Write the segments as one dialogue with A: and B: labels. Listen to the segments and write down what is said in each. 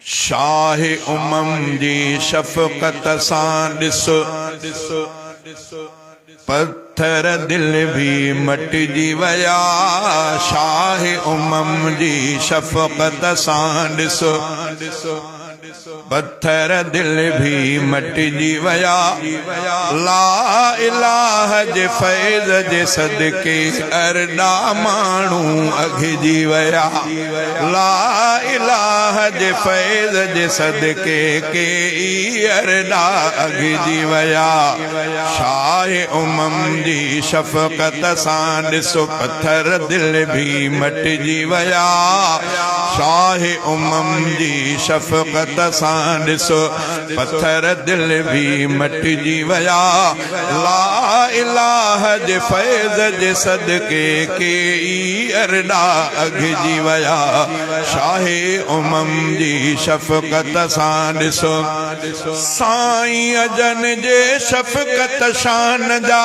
A: शाह उमम जी शफ़क़त सां ॾिस पत्थर दिल भी मटिजी वया। शाह उमम जी शफ़क़त सां ॾिस पत्थर दिल भी मटिजी वया। ला इलाहा जे फैज़ जे सदके अरड़ा माण्हू अघिजी वया। ला इलाहा जे फैज़ जे सदके के अरड़ा अघिजी वया। शाह उमम जी शफ़क़त सां ॾिसो पत्थर दिल भी मटिजी वया। शाह उमम जी शफ़क़त सां ॾिसो पत्थर दिल भी मटिजी वया। ला इलाहा जे फैज़ जे सदके के अरड़ा अघिजी वया। शाह उमम जी शफ़क़त सां ॾिसो साईं अजन जे शफ़क़त शान जा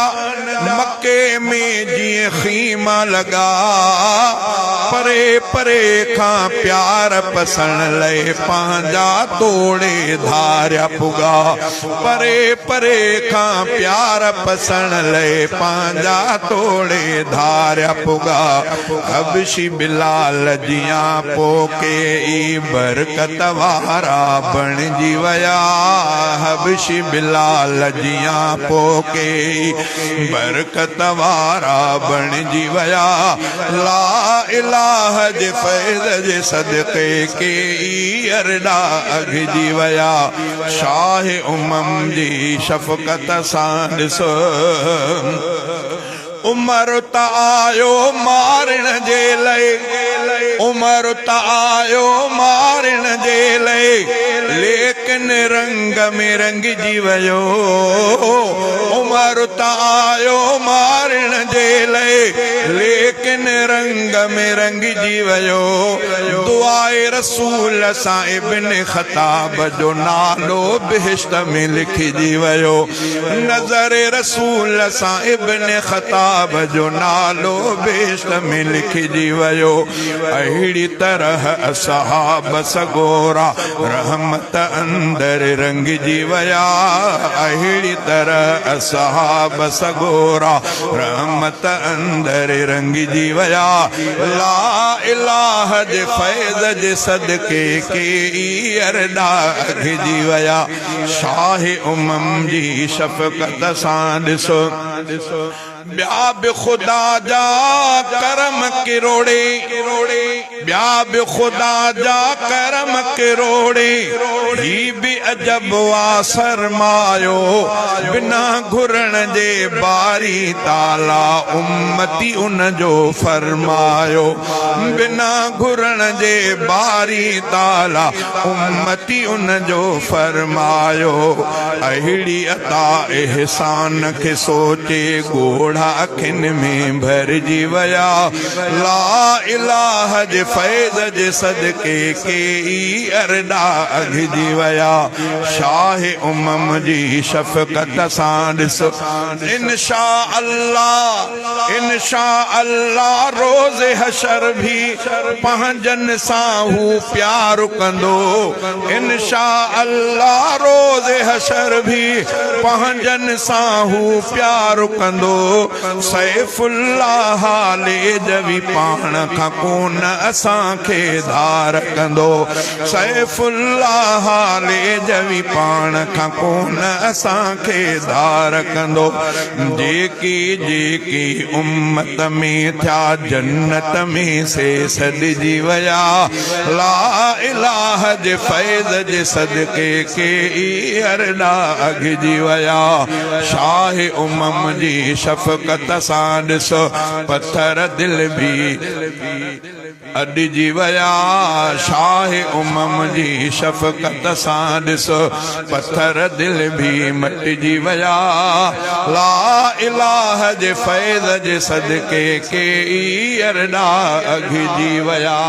A: मके में जीअं खीमा लगा। परे परे खां प्यार पसण लए पंहिंजा तोड़े धारिया पुगा। परे परे खां प्यार पसण लए पंहिंजा तोड़े धारिया पुगा। हबशी बिलाल जियां पोके ई बरकत वारा बणजी वया। हबशी बिलाल जियां पोके ई बरकत वारा बणजी वया। ला इलाहा जे फैज़ जे सदके के अरड़ा अघिजी वया। शाह उमम जी शफ़क़त सां ॾिसो उमर त आयो मारण जे लए। उमर त आयो मारण जे लए लेकिन रंग में रंगजी वयो। उमर त आयो मारण जे लए लेकिन रंग में रंगजी वयो। दुआए रसूल सां इब्न ख़त्ताब जो नालो बिहिश्त में लिखिजी वयो। नज़र रसूल सां इब्न ख़त्ताब जो नालो बिहिश्त में लिखिजी वयो। अहिड़ी तरह असहाब सगोरा रहमत अंदर रंगजी वया। अहिड़ी तरह असहाब सगोरा रहमत अंदर रंगजी वया। ला इलाहा जे फैज़ जे सदके के अरड़ा अघिजी वया। शाह उमम जी शफ़क़त सां ॾिसो ॿिया बि ख़ुदा जा करम किरोड़े। ॿिया बि ख़ुदा जा करम किरोड़े। ही बि अजब वा सरमायो बिना घुरण जे बारी ताला उम्मती उन जो फरमायो। बिना घुरण जे बारी ताला उम्मती उन जो फरमायो। अहिड़ी अता एहसान खे सोचे गोढ़ा अखिन में भरजी वया। ला इलाहा जे फैज़ जे सदके के अरड़ा अघिजी वया। शाह उमम जी शफ़क़त सां ॾिसो इंशा अल्लाह रोज़ हशर भी पंहिंजन सां हू प्यार कंदो। इंशा अल्लाह रोज़ हशर भी पंहिंजन सां हू प्यार कंदो। सैफुल्लाह हाले जवी पाण खां कोन असां खे धार कंदो। सैफुल्लाह हाले जवी पाण खां कोन असां खे धार कंदो। जेकी जेकी उम्मत में थिया जन्नत में से सॾिजी वया। ला इलाहा जे फैज़ जे सदके के अरड़ा अघिजी वया। शाह उमम जी शफ़क़त सां ॾिसो पत्थर दिल भी अॾिजी वया। शाह उमम जी शफ़क़त सां ॾिसो पत्थर दिल भी मटिजी वया। ला इलाहा जे फैज़ जे सदके के अरड़ा अघिजी वया।